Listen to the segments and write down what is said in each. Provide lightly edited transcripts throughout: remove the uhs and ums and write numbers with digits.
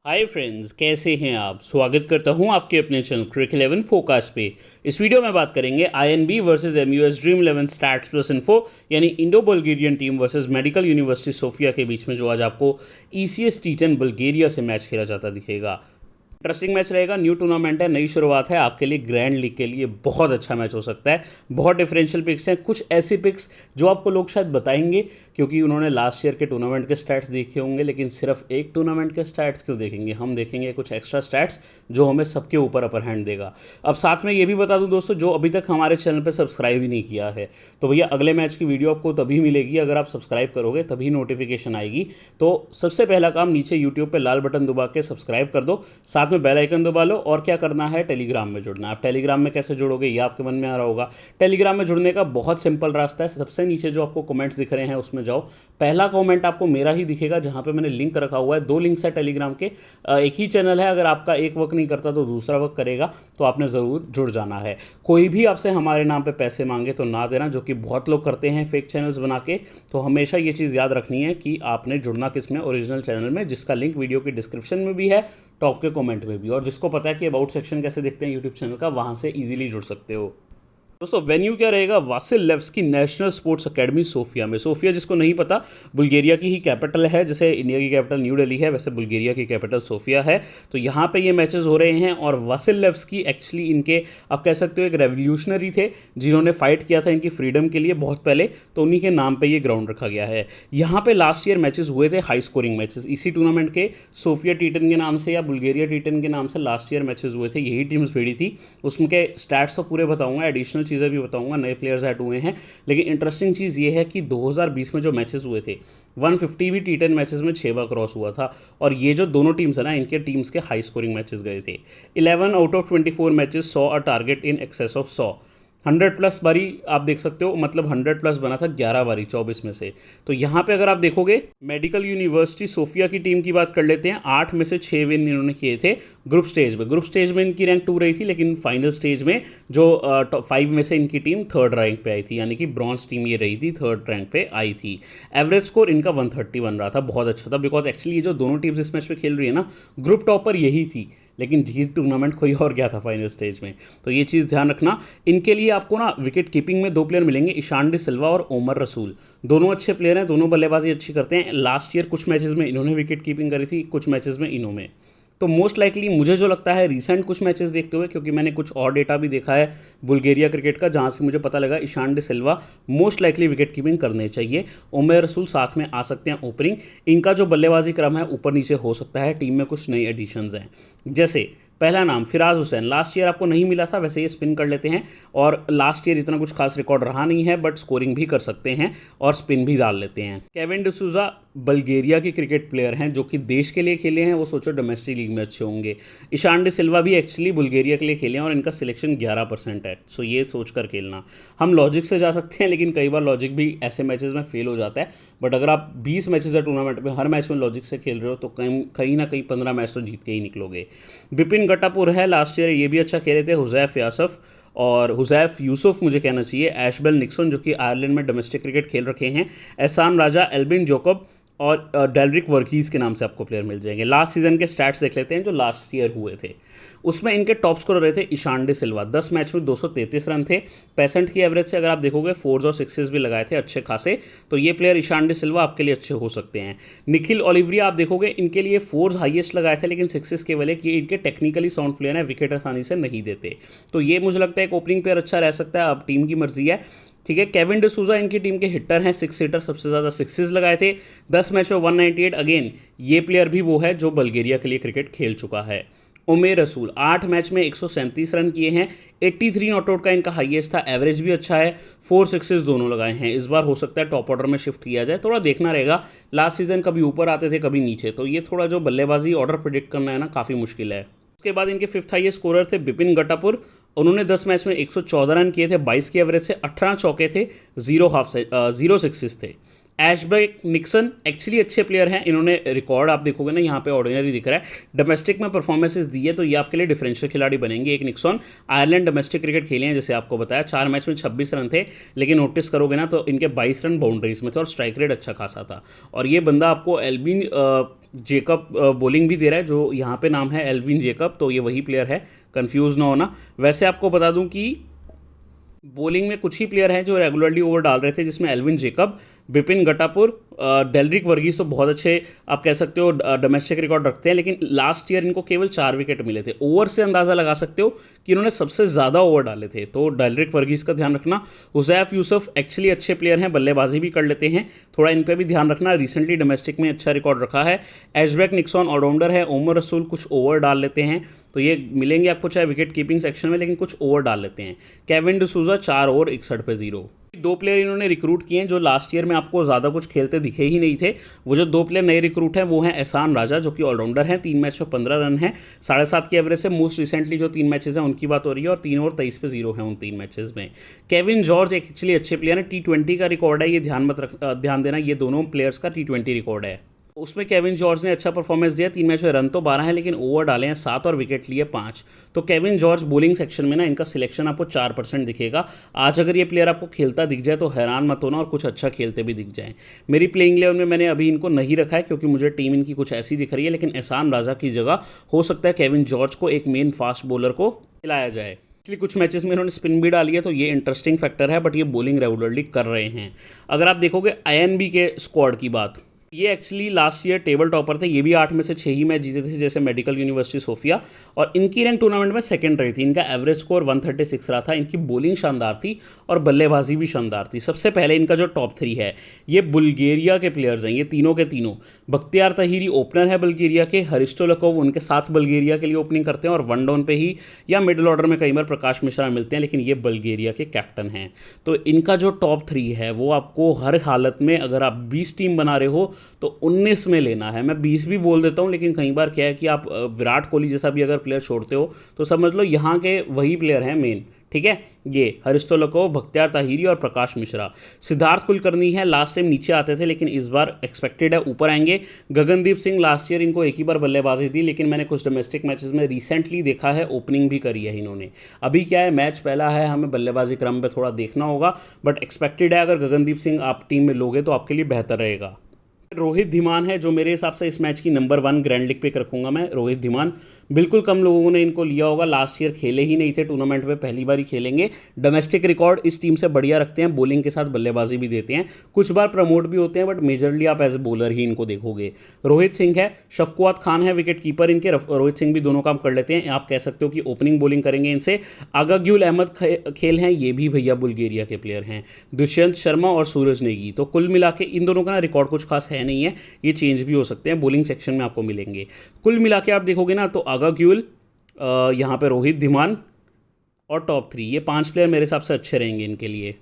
Hi friends, कैसे हैं आप। स्वागत करता हूं आपके अपने चैनल क्रिक 11 फोकास्ट पे। इस वीडियो में बात करेंगे INB versus MUS dream 11 stats plus info यानी indo Bulgarian team versus medical university Sofia के बीच में जो आज आपको ईसीएस टी10 बल्गेरिया से मैच खेला जाता दिखेगा। इंटरेस्टिंग मैच रहेगा। न्यू टूर्नामेंट है, नई शुरुआत है, आपके लिए ग्रैंड लीग के लिए बहुत अच्छा मैच हो सकता है। बहुत डिफरेंशियल पिक्स हैं, कुछ ऐसी पिक्स जो आपको लोग शायद बताएंगे क्योंकि उन्होंने लास्ट ईयर के टूर्नामेंट के स्टैट्स देखे होंगे, लेकिन सिर्फ एक टूर्नामेंट के स्टैट्स क्यों देखेंगे। हम देखेंगे कुछ एक्स्ट्रा स्टैट्स जो हमें सबके ऊपर अपर हैंड देगा। अब साथ में ये भी बता दूं दोस्तों, जो अभी तक हमारे चैनल पर सब्सक्राइब ही नहीं किया है तो भैया अगले मैच की वीडियो आपको तभी मिलेगी अगर आप सब्सक्राइब करोगे, तभी नोटिफिकेशन आएगी। तो सबसे पहला काम, नीचे यूट्यूब पर लाल बटन दबा के सब्सक्राइब कर दो, साथ में बेल आइकन दबा लो। और क्या करना है, टेलीग्राम में जुड़ना है। आप टेलीग्राम में कैसे जुड़ोगे ये आपके मन में आ रहा होगा। टेलीग्राम में जुड़ने का बहुत सिंपल रास्ता है। सबसे नीचे जो आपको कमेंट्स दिख रहे हैं उसमें जाओ। पहला कमेंट आपको मेरा ही दिखेगा जहां पे मैंने लिंक रखा हुआ है। 2 लिंक्स है टेलीग्राम के। एक ही चैनल है, अगर आपका एक वर्क नहीं करता तो दूसरा वर्क करेगा, तो आपने ज़रूर जुड़ जाना है। कोई भी आपसे हमारे नाम पे पैसे मांगे तो ना देना, जो कि बहुत लोग करते हैं फेक चैनल्स बना के। तो हमेशा ये चीज़ याद रखनी है कि आपने जुड़ना किस में, ओरिजिनल चैनल में, जिसका लिंक वीडियो की डिस्क्रिप्शन में भी है, टॉप के कमेंट में भी। और जिसको पता है कि अबाउट सेक्शन कैसे दिखते हैं यूट्यूब चैनल का, वहाँ से इजीली जुड़ सकते हो। दोस्तों वेन्यू क्या रहेगा, वासिलेव्स्की नेशनल स्पोर्ट्स एकेडमी सोफिया में। सोफिया जिसको नहीं पता, बुल्गारिया की ही कैपिटल है। जैसे इंडिया की कैपिटल न्यू दिल्ली है, वैसे बुल्गारिया की कैपिटल सोफिया है। तो यहाँ पे ये मैचेस हो रहे हैं। और वासिलेव्स्की एक्चुअली इनके, आप कह सकते हो, एक रेवोल्यूशनरी थे जिन्होंने फाइट किया था इनकी फ्रीडम के लिए बहुत पहले। तो उन्हीं के नाम पर ये ग्राउंड रखा गया है। यहाँ पे लास्ट ईयर मैचेस हुए थे, हाई स्कोरिंग मैचेस, इसी टूर्नामेंट के सोफिया टी10 के नाम से या बुल्गारिया टी10 के नाम से लास्ट ईयर मैचेस हुए थे। यही टीम्स भिड़ी थी। उसके स्टैट्स तो पूरे बताऊंगा, एडिशनल चीज़ें भी बताऊंगा, नए प्लेयर्स ऐड हुए हैं। लेकिन इंटरेस्टिंग चीज़ ये है कि 2020 में जो मैचेस हुए थे, 150 भी टी10 मैचेस में 6 बार क्रॉस हुआ था। और ये जो दोनों टीम्स है ना, इनके टीम्स के हाई स्कोरिंग मैचेस गए थे। 11 out of 24 matches saw a target in excess of 100। 100 plus बारी आप देख सकते हो, मतलब 100 प्लस बना था 11 बारी 24 में से। तो यहाँ पे अगर आप देखोगे, मेडिकल यूनिवर्सिटी सोफिया की टीम की बात कर लेते हैं। 8 में से 6 विन इन्होंने किए थे ग्रुप स्टेज में। ग्रुप स्टेज में इनकी रैंक 2 रही थी, लेकिन फाइनल स्टेज में जो टॉप 5 में से इनकी टीम 3rd रैंक पे आई थी, यानी कि ब्रॉन्ज टीम ये रही थी, 3rd रैंक पे आई थी। एवरेज स्कोर इनका 130 बन रहा था, बहुत अच्छा था। बिकॉज एक्चुअली ये जो दोनों टीम्स इस मैच में खेल रही है ना, ग्रुप टॉपर यही थी, लेकिन जीत टूर्नामेंट कोई और गया था फाइनल स्टेज में। तो ये चीज़ ध्यान रखना। इनके लिए आपको ना विकेट कीपिंग में 2 प्लेयर मिलेंगे, ईशान डी सिल्वा और ओमर रसूल। दोनों अच्छे प्लेयर हैं, दोनों बल्लेबाजी अच्छी करते हैं। लास्ट ईयर कुछ मैचेस में इन्होंने विकेट कीपिंग करी थी, कुछ मैचेस में इन्होंने। तो मोस्ट लाइकली मुझे जो लगता है, रिसेंट कुछ मैचेस देखते हुए, क्योंकि मैंने कुछ और डेटा भी देखा है बुल्गारिया क्रिकेट का, जहां से मुझे पता लगा ईशान डी सिल्वा मोस्ट लाइकली विकेट कीपिंग करने चाहिए। उमेर रसूल साथ में आ सकते हैं ओपनिंग। इनका जो बल्लेबाजी क्रम है ऊपर नीचे हो सकता है। टीम में कुछ नई एडिशंस हैं, जैसे पहला नाम फिराज हुसैन, लास्ट ईयर आपको नहीं मिला था, वैसे ये स्पिन कर लेते हैं। और लास्ट ईयर इतना कुछ खास रिकॉर्ड रहा नहीं है, बट स्कोरिंग भी कर सकते हैं और स्पिन भी डाल लेते हैं। केविन डिसूजा बल्गारिया के क्रिकेट प्लेयर हैं जो कि देश के लिए खेले हैं, वो सोचो डोमेस्टिक लीग में अच्छे होंगे। ईशान डी सिल्वा भी एक्चुअली बुल्गारिया के लिए खेले हैं और इनका सिलेक्शन 11% है। सो ये सोच कर खेलना। हम लॉजिक से जा सकते हैं, लेकिन कई बार लॉजिक भी ऐसे मैचेस में फेल हो जाता है। बट अगर आप 20 मैचेस है टूर्नामेंट में, हर मैच में लॉजिक से खेल रहे हो, तो कहीं ना कहीं 15 मैच तो जीत के ही निकलोगे। बिपिन गटापुर है, लास्ट ईयर ये भी अच्छा खेले थे। हुजैफ यासफ और हुजैफ यूसुफ मुझे कहना चाहिए, एशबेल निक्सन जो कि आयरलैंड में डोमेस्टिक क्रिकेट खेल रखे हैं, एहसान राजा, एल्बिन जोकब और डेलरिक वर्कीज़ के नाम से आपको प्लेयर मिल जाएंगे। लास्ट सीजन के स्टैट्स देख लेते हैं जो लास्ट ईयर हुए थे। उसमें इनके टॉप स्कोर रहे थे ईशान डी सिल्वा, 10 मैच में 233 रन थे। 65 की एवरेज से अगर आप देखोगे 4s और 6s भी लगाए थे अच्छे खासे। तो ये प्लेयर ईशान डी सिल्वा आपके लिए अच्छे हो सकते हैं। निखिल ओलिवरिया आप देखोगे, इनके लिए 4s हाईएस्ट लगाए थे, लेकिन 6s केवल है कि इनके टेक्निकली साउंड प्लेयर हैं, विकेट आसानी से नहीं देते। तो ये मुझे लगता है एक ओपनिंग प्लेयर अच्छा रह सकता है, अब टीम की मर्जी है। ठीक है, केविन डिसूजा इनकी टीम के हिटर हैं, 6 सीटर, सबसे ज़्यादा 6s लगाए थे। 10 मैच में 198। अगेन ये प्लेयर भी वो है जो बल्गारिया के लिए क्रिकेट खेल चुका है। उमेर रसूल 8 मैच में 137 रन किए हैं। 83 नॉट आउट का इनका हाईएस्ट था, एवरेज भी अच्छा है। 4 6s दोनों लगाए हैं। इस बार हो सकता है टॉप ऑर्डर में शिफ्ट किया जाए, थोड़ा देखना रहेगा। लास्ट सीजन कभी ऊपर आते थे कभी नीचे, तो ये थोड़ा जो बल्लेबाजी ऑर्डर प्रिडिक्ट करना है ना, काफ़ी मुश्किल है। उसके बाद इनके 5th हाईएस्ट स्कोरर थे बिपिन गटापुर। उन्होंने 10 मैच में 114 रन किए थे, 22 की एवरेज से, 18 चौके थे, 0 6s थे। ऐशबैक निक्सन एक्चुअली अच्छे प्लेयर हैं, इन्होंने रिकॉर्ड आप देखोगे ना यहाँ पे ऑर्डिनरी दिख रहा है, डोमेस्टिक में परफॉर्मेंसेस दी है, तो ये आपके लिए डिफरेंशियल खिलाड़ी बनेंगे। एक निक्सन आयरलैंड डोमेस्टिक क्रिकेट खेले हैं, जैसे आपको बताया 4 मैच में 26 रन थे, लेकिन नोटिस करोगे ना तो इनके 22 रन बाउंड्रीज में थे और स्ट्राइक रेट अच्छा खासा था। और ये बंदा आपको एल्विन जेकब बॉलिंग भी दे रहा है, जो यहाँ पे नाम है एल्विन जेकब, तो ये वही प्लेयर है, कंफ्यूज ना होना। वैसे आपको बता दूं कि बॉलिंग में कुछ ही प्लेयर हैं जो रेगुलरली ओवर डाल रहे थे, जिसमें एल्विन जेकब, बिपिन गटापुर, डेलरिक वर्गीस तो बहुत अच्छे आप कह सकते हो डोमेस्टिक रिकॉर्ड रखते हैं, लेकिन लास्ट ईयर इनको केवल 4 विकेट मिले थे। ओवर से अंदाज़ा लगा सकते हो कि इन्होंने सबसे ज़्यादा ओवर डाले थे, तो डेलरिक वर्गीस का ध्यान रखना। हुज़ैफ यूसुफ एक्चुअली अच्छे प्लेयर हैं, बल्लेबाजी भी कर लेते हैं, थोड़ा इन पर भी ध्यान रखना, रिसेंटली डोमेस्टिक में अच्छा रिकॉर्ड रखा है। ऐशबैक निक्सन ऑलराउंडर है। उमर रसूल कुछ ओवर डाल लेते हैं, तो ये मिलेंगे आपको चाहे विकेट कीपिंग सेक्शन में, लेकिन कुछ ओवर डाल लेते हैं। केविन डिसूजा 4 ओवर 61 पे 0। 2 प्लेयर इन्होंने रिक्रूट किए हैं जो लास्ट ईयर में आपको ज़्यादा कुछ खेलते दिखे ही नहीं थे। वो जो 2 प्लेयर नए रिक्रूट हैं वो हैं एहसान राजा, जो कि ऑलराउंडर हैं, 3 मैच में 15 रन हैं, 7.5 की एवरेज से। मोस्ट रिसेंटली जो 3 मैचेस हैं उनकी बात हो रही है, और 3 ओवर 23 पे 0 है उन 3 मैचेस में। केविन जॉर्ज एक एक्चुअली अच्छे प्लेयर हैं, T20 का रिकॉर्ड है, ये ध्यान देना, ये दोनों प्लेयर्स का T20 रिकॉर्ड है। उसमें केविन जॉर्ज ने अच्छा परफॉर्मेंस दिया, 3 मैच में रन तो 12 है, लेकिन ओवर डाले हैं 7 और विकेट लिए 5। तो केविन जॉर्ज बॉलिंग सेक्शन में ना इनका सिलेक्शन आपको 4% दिखेगा। आज अगर ये प्लेयर आपको खेलता दिख जाए तो हैरान मत होना, और कुछ अच्छा खेलते भी दिख जाए। मेरी प्लेइंग 11 में मैंने अभी इनको नहीं रखा है, क्योंकि मुझे टीम इनकी कुछ ऐसी दिख रही है, लेकिन एहसान राजा की जगह हो सकता है केविन जॉर्ज को एक मेन फास्ट बॉलर को खिलाया जाए। एक्चुअली कुछ मैचेस में इन्होंने स्पिन भी डाली है, तो ये इंटरेस्टिंग फैक्टर है, बट ये बॉलिंग रेगुलरली कर रहे हैं। अगर आप देखोगे आईएनबी के स्क्वाड की बात, ये actually last year table topper थे, ये भी 8 में से 6 ही मैच जीते थे, जैसे मेडिकल यूनिवर्सिटी सोफिया, और इनकी रैंक टूर्नामेंट में सेकंड रही थी। इनका एवरेज स्कोर 136 रहा था। इनकी बॉलिंग शानदार थी और बल्लेबाजी भी शानदार थी। सबसे पहले इनका जो टॉप 3 है, ये बुल्गारिया के प्लेयर्स हैं, ये तीनों के तीनों। बख्तियार तहीरी ओपनर है बुल्गारिया के, हरिस्टो लकोव उनके साथ बुल्गारिया के लिए ओपनिंग करते हैं, और वन डाउन पे ही या मिडिल ऑर्डर में कई बार प्रकाश मिश्रा मिलते हैं, लेकिन ये बुल्गारिया के कैप्टन हैं। तो इनका जो टॉप 3 है वो आपको हर हालत में, अगर आप 20 टीम बना रहे हो तो 19 में लेना है। मैं 20 भी बोल देता हूं, लेकिन कई बार क्या है कि आप विराट कोहली जैसा भी अगर प्लेयर छोड़ते हो तो समझ लो यहाँ के वही प्लेयर हैं मेन, ठीक है। ये हरिस्टो लकोव, बख्तियार ताहिरी और प्रकाश मिश्रा। सिद्धार्थ कुलकर्णी है, लास्ट टाइम नीचे आते थे, लेकिन इस बार एक्सपेक्टेड है ऊपर आएंगे। गगनदीप सिंह लास्ट ईयर इनको एक ही बार बल्लेबाजी दी, लेकिन मैंने कुछ डोमेस्टिक मैचेस में रिसेंटली देखा है ओपनिंग भी करी है इन्होंने। अभी क्या है, मैच पहला है, हमें बल्लेबाजी क्रम पर थोड़ा देखना होगा, बट एक्सपेक्टेड है अगर गगनदीप सिंह आप टीम में लोगे तो आपके लिए बेहतर रहेगा। रोहित धीमान है, जो मेरे हिसाब से इस मैच की नंबर 1 ग्रैंड लीग पिक रखूंगा मैं। रोहित धीमान बिल्कुल कम लोगों ने इनको लिया होगा, लास्ट ईयर खेले ही नहीं थे टूर्नामेंट में, पहली बार ही खेलेंगे। डोमेस्टिक रिकॉर्ड इस टीम से बढ़िया रखते हैं, बॉलिंग के साथ बल्लेबाजी भी देते हैं, कुछ बार प्रमोट भी होते हैं, बट मेजरली आप एज ए बॉलर ही इनको देखोगे। रोहित सिंह है, शफकुआत खान है विकेट कीपर इनके, रोहित सिंह भी दोनों काम कर लेते हैं। आप कह सकते हो कि ओपनिंग बॉलिंग करेंगे इनसे। आगाग्युल अहमद खेल हैं, ये भी भैया बुल्गारिया के प्लेयर हैं। दुष्यंत शर्मा और सूरज नेगी। तो कुल मिला के इन दोनों का रिकॉर्ड कुछ खास है नहीं है, ये चेंज भी हो सकते हैं, बॉलिंग सेक्शन में आपको मिलेंगे। कुल मिला के आप देखोगे ना तो आगाग्युल, यहाँ पे रोहित धीमान और टॉप 3, ये 5 प्लेयर मेरे हिसाब से अच्छे रहेंगे इनके लिए।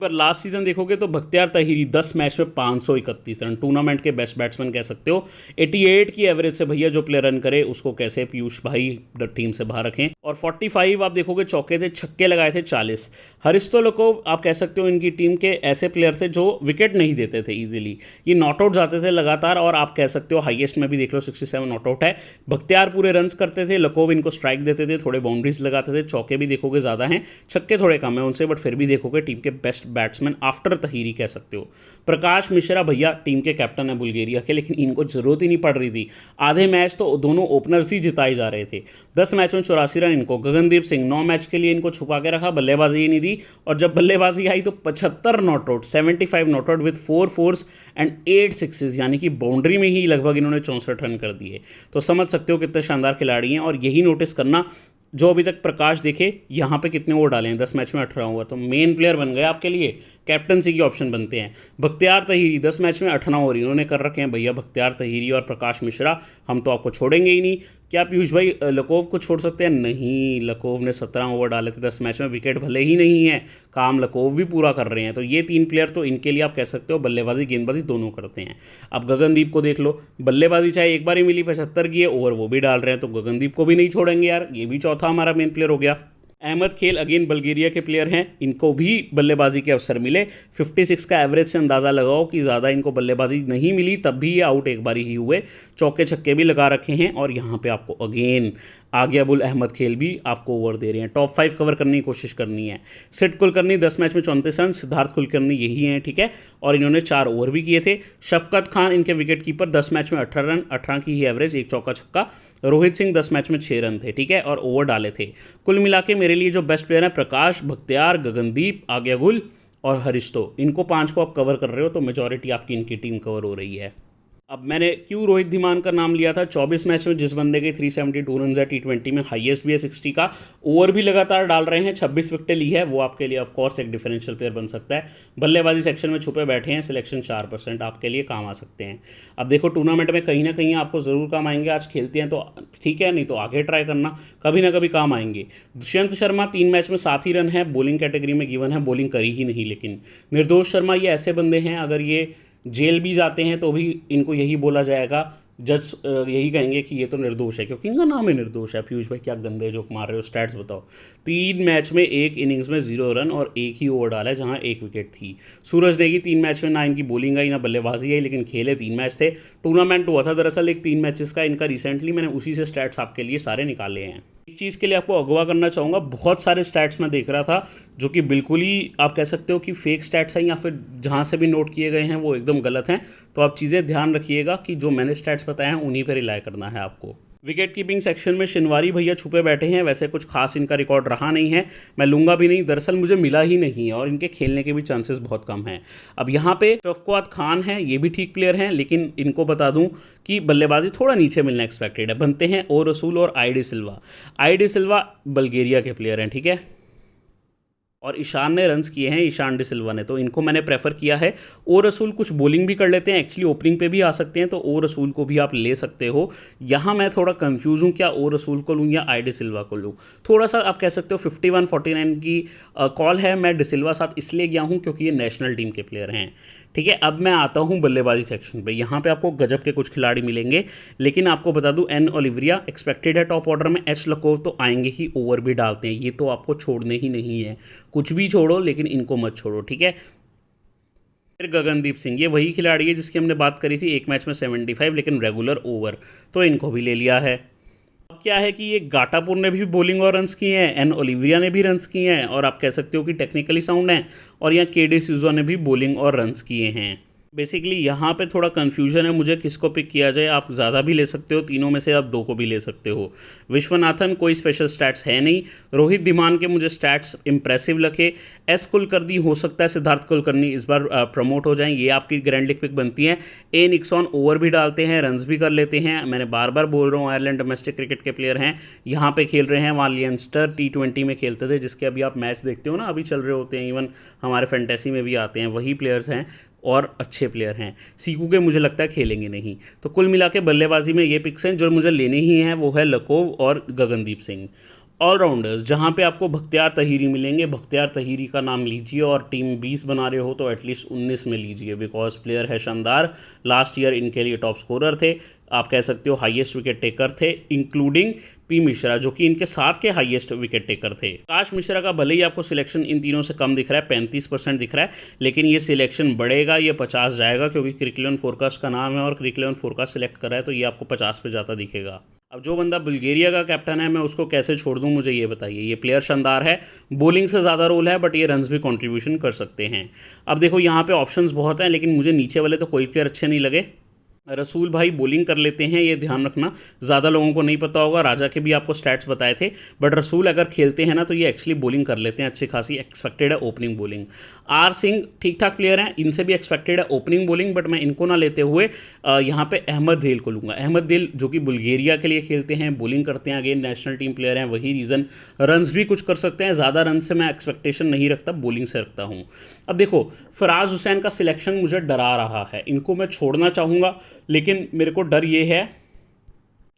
पर लास्ट सीजन देखोगे तो बख्तियार ताहिरी 10 मैच में 531 रन, टूर्नामेंट के बेस्ट बैट्समैन कह सकते हो। 88 की एवरेज से भैया जो प्लेयर रन करे उसको कैसे पीयूष भाई टीम से बाहर रखें। और 45 आप देखोगे चौके थे, छक्के लगाए थे 40। हरिस्टो लकोव आप कह सकते हो इनकी टीम के ऐसे प्लेयर थे जो विकेट नहीं देते थे ईजिली, ये नॉट आउट जाते थे लगातार, और आप कह सकते हो हाईएस्ट में भी देख लो 67 नॉट आउट है। बख्तियार पूरे रन्स करते थे, लकोव इनको स्ट्राइक देते थे, थोड़े बाउंड्रीज लगाते थे। चौके भी देखोगे ज़्यादा हैं, छक्के थोड़े कम है उनसे, बट फिर भी देखोगे टीम के बेस्ट बैट्समैन आफ्टर तहीरी कह सकते हो। प्रकाश मिश्रा भैया टीम के कैप्टन है बुल्गारिया के, लेकिन इनको जरूरत ही नहीं पड़ रही थी। आधे मैच तो दोनों ओपनर्स ही जिताए जा रहे थे। 10 मैच में 84 रन इनको। गगनदीप सिंह 9 मैच के लिए इनको छुपा के रखा, बल्लेबाजी ही नहीं दी, और जब बल्लेबाजी आई तो 75 not out, 75 not out with 4 force and 8 sixes, यानी कि बाउंड्री में ही लगभग इन्होंने 64 रन कर दिए। तो समझ सकते हो कितने शानदार खिलाड़ी हैं। और यही नोटिस करना, जो अभी तक प्रकाश देखे यहाँ पे कितने ओवर डाले हैं, 10 मैच में 18 ओवर, तो मेन प्लेयर बन गए आपके लिए, कैप्टनसी के ऑप्शन बनते हैं। बख्तियार तहीरी 10 मैच में 18 ओवर इन्होंने कर रखे हैं भैया, बख्तियार तहीरी और प्रकाश मिश्रा, हम तो आपको छोड़ेंगे ही नहीं। क्या पीयूष भाई लकोव को छोड़ सकते हैं? नहीं, लकोव ने 17 ओवर डाले थे 10 मैच में, विकेट भले ही नहीं है, काम लकोव भी पूरा कर रहे हैं। तो ये 3 प्लेयर तो इनके लिए आप कह सकते हो बल्लेबाजी गेंदबाजी दोनों करते हैं। अब गगनदीप को देख लो, बल्लेबाजी चाहे एक बार ही मिली 75 की है, ओवर वो भी डाल रहे हैं, तो गगनदीप को भी नहीं छोड़ेंगे यार, ये भी चौथा हमारा मेन प्लेयर हो गया। अहमद खेल अगेन बल्गेरिया के प्लेयर हैं, इनको भी बल्लेबाजी के अवसर मिले। 56 का एवरेज से अंदाज़ा लगाओ कि ज़्यादा इनको बल्लेबाजी नहीं मिली, तब भी ये आउट एक बारी ही हुए। चौके छक्के भी लगा रखे हैं और यहाँ पे आपको अगेन आगियाबुल अहमद खेल भी आपको ओवर दे रहे हैं। टॉप 5 कवर करने की कोशिश करनी है। सिड कुलकर्नी 10 मैच में 34 रन, सिद्धार्थ कुलकर्नी यही हैं, ठीक है, और इन्होंने 4 ओवर भी किए थे। शफकत खान इनके विकेट कीपर 10 मैच में 18 रन, 18 की ही एवरेज, एक चौका छक्का। रोहित सिंह 10 मैच में 6 रन थे, ठीक है, और ओवर डाले थे। कुल मिला के मेरे लिए जो बेस्ट प्लेयर है प्रकाश, बख्तियार, गगनदीप, आगियागुल और हरिश्तो, इनको 5 को आप कवर कर रहे हो तो मेजॉरिटी आपकी इनकी टीम कवर हो रही है। अब मैंने क्यों रोहित धीमान का नाम लिया था? 24 मैच में जिस बंदे के 372 रन है, T20 में हाईएस्ट भी है 60 का, ओवर भी लगातार डाल रहे हैं, 26 विकेटें ली है, वो आपके लिए ऑफकोर्स एक डिफरेंशियल प्लेयर बन सकता है। बल्लेबाजी सेक्शन में छुपे बैठे हैं, सिलेक्शन 4% आपके लिए काम आ सकते हैं। अब देखो टूर्नामेंट में कहीं ना कहीं आपको ज़रूर काम आएंगे। आज खेलते हैं तो ठीक है, नहीं तो आगे ट्राई करना, कभी ना कभी काम आएंगे। दुष्यंत शर्मा 3 मैच में 7 ही रन है, बॉलिंग कैटेगरी में गिवन है, बॉलिंग करी ही नहीं। लेकिन निर्दोष शर्मा ये ऐसे बंदे हैं, अगर ये जेल भी जाते हैं तो भी इनको यही बोला जाएगा, जज यही कहेंगे कि ये तो निर्दोष है, क्योंकि इनका नाम है निर्दोष है। पीयूष भाई क्या गंदे जोक मार रहे हो, स्टैट्स बताओ। 3 मैच में 1 इनिंग्स में 0 रन और 1 ही ओवर डाला है, जहां 1 विकेट थी। सूरज नेगी 3 मैच में ना इनकी बॉलिंग आई ना बल्लेबाजी आई, लेकिन खेले 3 मैच थे। टूर्नामेंट हुआ था दरअसल एक 3 मैचेस का इनका रिसेंटली, मैंने उसी से स्टैट्स आपके लिए सारे निकाले हैं। एक चीज़ के लिए आपको अगवा करना चाहूँगा, बहुत सारे स्टैट्स मैं देख रहा था जो कि बिल्कुल ही आप कह सकते हो कि फेक स्टैट्स हैं, या फिर जहाँ से भी नोट किए गए हैं वो एकदम गलत हैं। तो आप चीज़ें ध्यान रखिएगा कि जो मैंने स्टैट्स बताए हैं उन्हीं पर रिलाई करना है आपको। विकेट कीपिंग सेक्शन में शिनवारी भैया छुपे बैठे हैं, वैसे कुछ खास इनका रिकॉर्ड रहा नहीं है, मैं लूँगा भी नहीं, दरअसल मुझे मिला ही नहीं है और इनके खेलने के भी चांसेस बहुत कम हैं। अब यहाँ पे शफकत खान है, ये भी ठीक प्लेयर हैं, लेकिन इनको बता दूं कि बल्लेबाजी थोड़ा नीचे मिलना एक्सपेक्टेड है। बनते हैं ओ रसूल और I D Silva. I D Silva Bulgaria के प्लेयर हैं, ठीक है, और ईशान ने रन्स किए हैं, ईशान डिसिल्वा ने, तो इनको मैंने प्रेफर किया है। ओ रसूल कुछ बॉलिंग भी कर लेते हैं, एक्चुअली ओपनिंग पे भी आ सकते हैं, तो ओ रसूल को भी आप ले सकते हो। यहाँ मैं थोड़ा कंफ्यूज हूँ, क्या ओ रसूल को लूँ या आई डिसिल्वा को लूँ। थोड़ा सा आप कह सकते हो 51-49 की कॉल है। मैं डिसिल्वा साथ इसलिए गया हूँ क्योंकि ये नेशनल टीम के प्लेयर हैं, ठीक है। अब मैं आता हूँ बल्लेबाजी सेक्शन पे। यहाँ पे आपको गजब के कुछ खिलाड़ी मिलेंगे, लेकिन आपको बता दूँ एन ओलिविया एक्सपेक्टेड है टॉप ऑर्डर में, एच लकोव तो आएंगे ही, ओवर भी डालते हैं, ये तो आपको छोड़ने ही नहीं है। कुछ भी छोड़ो लेकिन इनको मत छोड़ो, ठीक है। फिर गगनदीप सिंह, ये वही खिलाड़ी है जिसकी हमने बात करी थी, 1 मैच में 75 लेकिन रेगुलर ओवर, तो इनको भी ले लिया है। अब क्या है कि ये गाटापुर ने भी बॉलिंग और रन्स किए हैं, एन ओलिविया ने भी रन्स किए हैं, और आप कह सकते हो कि टेक्निकली साउंड है, और यहाँ केडी सूजा ने भी बॉलिंग और रन्स किए हैं। बेसिकली यहाँ पे थोड़ा कन्फ्यूजन है मुझे किसको पिक किया जाए। आप ज़्यादा भी ले सकते हो, तीनों में से आप 2 को भी ले सकते हो। विश्वनाथन कोई स्पेशल स्टैट्स है नहीं। रोहित धीमान के मुझे स्टैट्स इंप्रेसिव लगे। एस कुलकर्णी हो सकता है सिद्धार्थ कुलकर्णी इस बार प्रमोट हो जाएं, ये आपकी ग्रैंड लीग पिक बनती है। ए निक्सॉन ओवर भी डालते हैं, रन्स भी कर लेते हैं, मैंने बार बार बोल रहा हूँ आयरलैंड डोमेस्टिक क्रिकेट के प्लेयर हैं, यहाँ पे खेल रहे हैं। वहाँ लियंस्टर T20 में खेलते थे, जिसके अभी आप मैच देखते हो ना, अभी चल रहे होते हैं, इवन हमारे फैंटेसी में भी आते हैं, वही प्लेयर्स हैं और अच्छे प्लेयर हैं। सीकू के मुझे लगता है खेलेंगे नहीं। तो कुल मिला के बल्लेबाजी में ये पिक्स हैं, जो मुझे लेने ही हैं वो है लकोव और गगनदीप सिंह। ऑलराउंडर्स जहाँ पे आपको बख्तियार तहीरी मिलेंगे, बख्तियार तहीरी का नाम लीजिए, और टीम 20 बना रहे हो तो एटलीस्ट 19 में लीजिए, बिकॉज प्लेयर है शानदार। लास्ट ईयर इनके लिए टॉप स्कोरर थे, आप कह सकते हो हाईएस्ट विकेट टेकर थे, इंक्लूडिंग पी मिश्रा जो कि इनके साथ के हाईएस्ट विकेट टेकर थे। आकाश मिश्रा का भले ही आपको सिलेक्शन इन तीनों से कम दिख रहा है, 35% दिख रहा है, लेकिन ये सिलेक्शन बढ़ेगा, ये 50 जाएगा, क्योंकि क्रिकलियन फोरकास्ट का नाम है और क्रिकलियन फोरकास्ट सिलेक्ट कर रहा है, तो ये आपको 50 पे जाता दिखेगा। अब जो बंदा बुल्गारिया का कैप्टन है, मैं उसको कैसे छोड़ दूं, मुझे ये बताइए। ये प्लेयर शानदार है, बॉलिंग से ज़्यादा रोल है, बट ये रन्स भी कंट्रीब्यूशन कर सकते हैं। अब देखो यहाँ पे ऑप्शंस बहुत हैं, लेकिन मुझे नीचे वाले तो कोई प्लेयर अच्छे नहीं लगे। रसूल भाई बॉलिंग कर लेते हैं, ये ध्यान रखना, ज़्यादा लोगों को नहीं पता होगा, राजा के भी आपको स्टैट्स बताए थे, बट रसूल अगर खेलते हैं ना तो ये एक्चुअली बॉलिंग कर लेते हैं अच्छी खासी, एक्सपेक्टेड है ओपनिंग बॉलिंग। आर सिंह ठीक ठाक प्लेयर हैं, इनसे भी एक्सपेक्टेड है ओपनिंग बॉलिंग, बट मैं इनको ना लेते हुए यहाँ पे अहमद दिल को लूँगा। अहमद दिल जो कि बुल्गारिया के लिए खेलते हैं, बॉलिंग करते हैं, अगेन नेशनल टीम प्लेयर हैं, वही रीज़न, रन्स भी कुछ कर सकते हैं, ज़्यादा रन से मैं एक्सपेक्टेशन नहीं रखता, बॉलिंग से रखता हूँ। अब देखो फराज हुसैन का सिलेक्शन मुझे डरा रहा है, इनको मैं छोड़ना चाहूँगा, लेकिन मेरे को डर ये है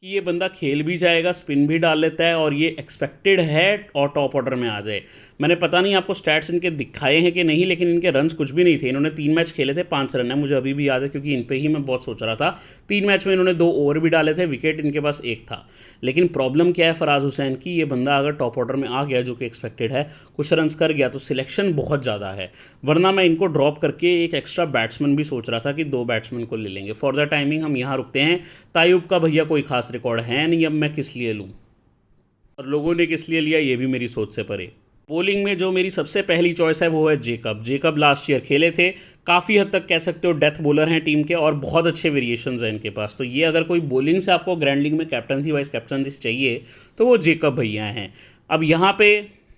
कि ये बंदा खेल भी जाएगा, स्पिन भी डाल लेता है और ये एक्सपेक्टेड है और टॉप ऑर्डर में आ जाए। मैंने पता नहीं आपको स्टैट्स इनके दिखाए हैं कि नहीं, लेकिन इनके रन्स कुछ भी नहीं थे। इन्होंने 3 मैच खेले थे, 5 रन है, मुझे अभी भी याद है क्योंकि इन पे ही मैं बहुत सोच रहा था। 3 मैच में इन्होंने 2 ओवर भी डाले थे, विकेट इनके पास 1 था। लेकिन प्रॉब्लम क्या है फराज हुसैन की, ये बंदा अगर टॉप ऑर्डर में आ गया जो कि एक्सपेक्टेड है, कुछ रन्स कर गया तो सिलेक्शन बहुत ज़्यादा है। वरना मैं इनको ड्रॉप करके एक एक्स्ट्रा बैट्समैन भी सोच रहा था कि 2 बैट्समैन को ले लेंगे। फॉर द टाइमिंग हम यहाँ रुकते हैं। तायुब का भैया कोई खास रिकॉर्ड है नहीं, अब मैं किस लिए लूँ और लोगों ने किस लिए लिया ये भी मेरी सोच से परे। बॉलिंग में जो मेरी सबसे पहली चॉइस है वो है जेकब। जेकब लास्ट ईयर खेले थे, काफ़ी हद तक कह सकते हो डेथ बॉलर हैं टीम के और बहुत अच्छे वेरिएशंस हैं इनके पास। तो ये अगर कोई बॉलिंग से आपको ग्रैंड लीग में कैप्टनसी वाइस कैप्टनसी चाहिए तो वो जेकब भैया हैं। अब यहाँ पे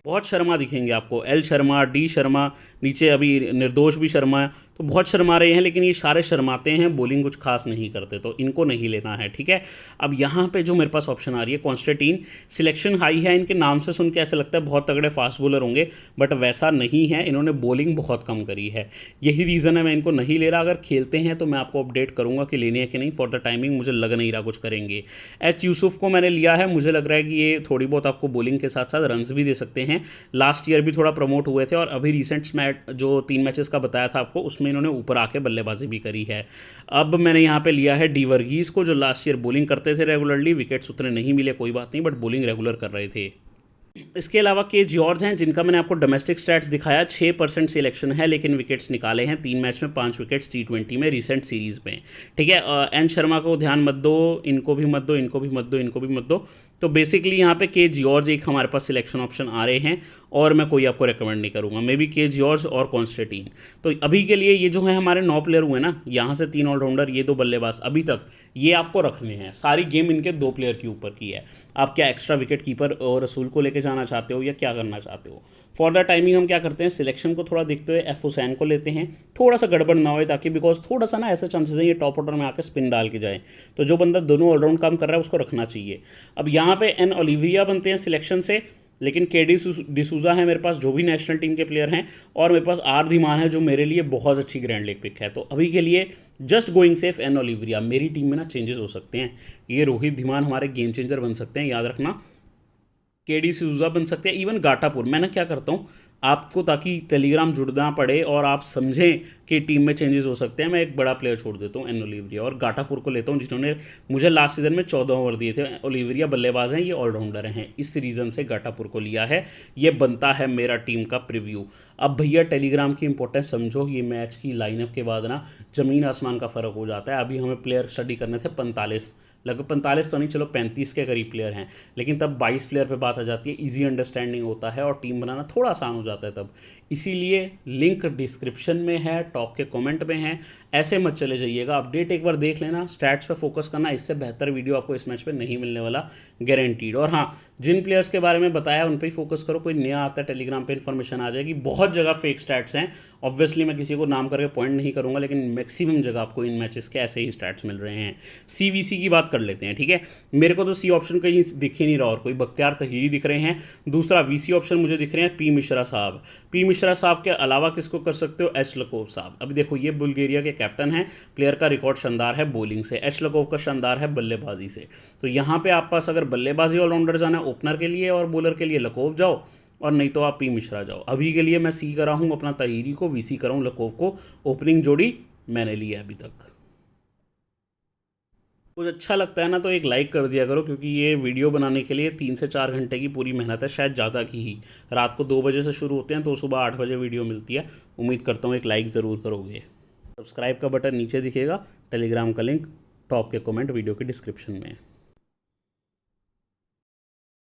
बहुत शर्मा दिखेंगे आपको, एल शर्मा, डी शर्मा, नीचे अभी निर्दोष भी शर्मा है, तो बहुत शर्मा रहे हैं। लेकिन ये सारे शर्माते हैं, बॉलिंग कुछ खास नहीं करते, तो इनको नहीं लेना है, ठीक है। अब यहाँ पे जो मेरे पास ऑप्शन आ रही है कॉन्स्टेंटीन, सिलेक्शन हाई है, इनके नाम से सुन के ऐसा लगता है बहुत तगड़े फास्ट बॉलर होंगे, बट वैसा नहीं है। इन्होंने बॉलिंग बहुत कम करी है, यही रीज़न है मैं इनको नहीं ले रहा। अगर खेलते हैं तो मैं आपको अपडेट करूँगा कि लेने हैं कि नहीं। फॉर द टाइमिंग मुझे लग नहीं रहा कुछ करेंगे। एच यूसुफ को मैंने लिया है, मुझे लग रहा है कि ये थोड़ी बहुत आपको बॉलिंग के साथ साथ रन्स भी दे सकते हैं। लास्ट ईयर भी थोड़ा प्रमोट हुए थे और अभी रिसेंट मैच जो 3 मैचेस का बताया था आपको, उसमें इन्होंने ऊपर आके बल्लेबाजी भी करी है। अब मैंने यहाँ पे लिया है डी वर्गीस को, जो लास्ट ईयर बॉलिंग करते थे रेगुलरली, विकेट्स उतने नहीं मिले कोई बात नहीं, बट बॉलिंग रेगुलर कर रहे थे। इसके अलावा के जॉर्ज हैं, जिनका मैंने आपको डोमेस्टिक स्टैट्स दिखाया, 6% सिलेक्शन है लेकिन विकेट्स निकाले हैं 3 मैच में, 5 विकेट्स T20 में रिसेंट सीरीज़ में, ठीक है। एन शर्मा को ध्यान मत दो, इनको भी मत दो, इनको भी मत दो, इनको भी मत दो। तो बेसिकली यहाँ पे के जॉर्ज एक हमारे पास सिलेक्शन ऑप्शन आ रहे हैं और मैं कोई आपको रिकमेंड नहीं करूँगा, मे बी के जॉर्ज और कॉन्स्टेंटीन। तो अभी के लिए ये जो है हमारे 9 प्लेयर हुए ना, यहाँ से 3 ऑलराउंडर, ये 2 बल्लेबाज, अभी तक ये आपको रखने हैं। सारी गेम इनके 2 प्लेयर के ऊपर की है। आप क्या एक्स्ट्रा विकेट कीपर और रसूल को लेके जाना चाहते हो या क्या करना चाहते हो। फॉर द टाइमिंग हम क्या करते हैं, सिलेक्शन को थोड़ा देखते हुए एफ हुसैन को लेते हैं, थोड़ा सा गड़बड़ ना हो, ताकि बिकॉज थोड़ा सा ना ऐसे चांसेस हैं ये टॉप ऑर्डर में आकर स्पिन डाल के जाए, तो जो बंदा दोनों ऑलराउंड काम कर रहा है उसको रखना चाहिए। अब यहाँ पे एन ओलिविया बनते हैं सिलेक्शन से, लेकिन के डी डिसूजा है मेरे पास, जो भी नेशनल टीम के प्लेयर हैं, और मेरे पास आर धीमान है जो मेरे लिए बहुत अच्छी ग्रैंड लीग पिक है। तो अभी के लिए just going safe and Olivia. मेरी टीम में ना चेंजेस हो सकते हैं, ये रोहित धीमान हमारे गेम चेंजर बन सकते हैं, याद रखना। के डी सूजा बन सकते हैं, इवन गाटापुर। मैं ना क्या करता हूँ आपको, ताकि टेलीग्राम जुड़ना पड़े और आप समझें कि टीम में चेंजेस हो सकते हैं, मैं एक बड़ा प्लेयर छोड़ देता हूँ एन ओलिविया और गाटापुर को लेता हूँ, जिन्होंने मुझे लास्ट सीजन में 14 ओवर दिए थे। ओलिविया बल्लेबाज हैं, ये ऑलराउंडर हैं, इस रीज़न से गाटापुर को लिया है। ये बनता है मेरा टीम का प्रीव्यू। अब भैया टेलीग्राम की इंपॉर्टेंस समझो, ये मैच की लाइनअप के बाद ना ज़मीन आसमान का फ़र्क हो जाता है। अभी हमें प्लेयर स्टडी करने थे 45, लगभग 45 तो नहीं, चलो 35 के करीब प्लेयर हैं, लेकिन तब 22 प्लेयर पे बात आ जाती है, इजी अंडरस्टैंडिंग होता है और टीम बनाना थोड़ा आसान हो जाता है तब। इसीलिए लिंक डिस्क्रिप्शन में है, टॉप के कमेंट में है, ऐसे मत चले जाइएगा, अपडेट एक बार देख लेना, स्टैट्स पे फोकस करना, इससे बेहतर वीडियो आपको इस मैच पे नहीं मिलने वाला, गारंटीड। और हाँ, जिन प्लेयर्स के बारे में बताया उन पर ही फोकस करो, कोई नया आता है टेलीग्राम पे इन्फॉर्मेशन आ जाएगी। बहुत जगह फेक स्टैट्स हैं, ऑब्वियसली मैं किसी को नाम करके पॉइंट नहीं करूँगा, लेकिन मैक्सिमम जगह आपको इन मैचेस के ऐसे ही स्टैट्स मिल रहे हैं। CVC की बात कर लेते हैं, ठीक है। मेरे को तो सी ऑप्शन कहीं दिख ही नहीं रहा, और कोई बख्तियार तहीरी दिख रहे हैं। दूसरा VC ऑप्शन मुझे दिख रहे हैं पी मिश्रा साहब। पी मिश्रा साहब के अलावा किसको कर सकते हो, एच लकोव साहब। अभी देखो ये बुल्गारिया के कैप्टन हैं, प्लेयर का रिकॉर्ड शानदार है बॉलिंग से, एच लकोव का शानदार है बल्लेबाजी से। तो यहाँ पे आप पास अगर बल्लेबाजी ऑलराउंडर जाना है, ओपनर के लिए और बॉलर के लिए लकोव जाओ, और नहीं तो आप पी मिश्रा जाओ। अभी के लिए मैं सी करा हूँ अपना तहीरी को, VC करा हूँ लकोव को। ओपनिंग जोड़ी मैंने ली है अभी तक। कुछ अच्छा लगता है ना तो एक लाइक कर दिया करो, क्योंकि ये वीडियो बनाने के लिए 3 से 4 घंटे की पूरी मेहनत है, शायद ज़्यादा की ही। रात को 2 बजे से शुरू होते हैं तो सुबह 8 बजे वीडियो मिलती है। उम्मीद करता हूँ एक लाइक ज़रूर करोगे। सब्सक्राइब का बटन नीचे दिखेगा, टेलीग्राम का लिंक टॉप के कमेंट वीडियो के डिस्क्रिप्शन में है।